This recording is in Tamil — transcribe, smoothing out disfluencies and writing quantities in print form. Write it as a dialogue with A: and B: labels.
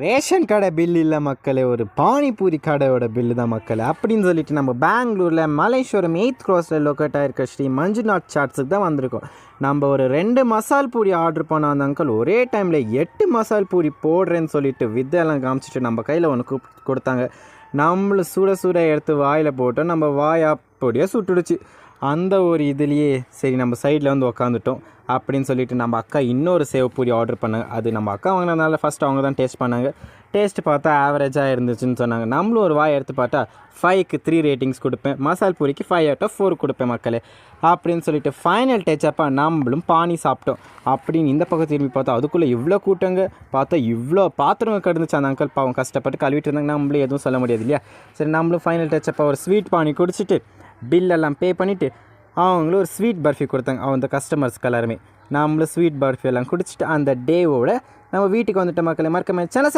A: ரேஷன் கடை பில் இல்லை மக்களே, ஒரு பானிபூரி கடையோட பில்லு தான் மக்களே. அப்படின்னு சொல்லிட்டு நம்ம பெங்களூரில் மலேஸ்வரம் 8th க்ராஸில் லொக்கேட் ஆகிருக்க ஸ்ரீ மஞ்சுநாத் சாட்ஸுக்கு தான் வந்திருக்கோம். நம்ம ஒரு 2 மசால் பூரி ஆர்டர் பண்ண அந்த அங்கிள் ஒரே டைமில் 8 மசால் பூரி போடுறேன்னு சொல்லிட்டு வித்தையெல்லாம் காமிச்சிட்டு நம்ம கையில் ஒன்று கொடுத்தாங்க. நம்மளும் சுட சுட எடுத்து வாயில் போட்டோம். நம்ம வாய் அப்படியே சுட்டுடுச்சு. அந்த ஒரு இதுலேயே சரி நம்ம சைடில் வந்து உக்காந்துட்டோம். அப்படின்னு சொல்லிட்டு நம்ம அக்கா இன்னொரு சேவ் பூரி ஆர்டர் பண்ணாங்க. அது நம்ம அக்கா வாங்கினதுனால ஃபஸ்ட் அவங்க தான் டேஸ்ட் பண்ணாங்க. டேஸ்ட்டு பார்த்தா ஆவரேஜாக இருந்துச்சுன்னு சொன்னாங்க. நம்மளும் ஒரு வாய் எடுத்து பார்த்தா 5க்கு 3 ரேட்டிங்ஸ் கொடுப்பேன், மசால் பூரிக்கு 5 out of 4 கொடுப்பேன் மக்களே. அப்படின்னு சொல்லிட்டு ஃபைனல் டச்சப்பாக நம்மளும் பானி சாப்பிட்டோம். அப்படின்னு இந்த பக்கம் திரும்பி பார்த்தா அதுக்குள்ளே இவ்வளோ கூட்டங்க, பார்த்தா இவ்வளோ பாத்திரங்க கிடந்துச்சு. அந்த அங்கிள் பாவம் கஷ்டப்பட்டு கழுவிட்டு இருந்தாங்க. நம்மளும் எதுவும் சொல்ல முடியாது இல்லையா. சரி நம்மளும் ஃபைனல் டச்சப்பாக ஒரு ஸ்வீட் பானி குடிச்சிட்டு பில்லெல்லாம் பே பண்ணிவிட்டு அவங்களும் ஒரு ஸ்வீட் பர்ஃபி கொடுத்தாங்க அந்த கஸ்டமர்ஸ்க்கு எல்லாருமே. நம்மளும் ஸ்வீட் பர்ஃபி எல்லாம் குடிச்சிட்டு அந்த டேவோட நம்ம வீட்டுக்கு வந்துட்ட மக்களை மறக்காம சேனல்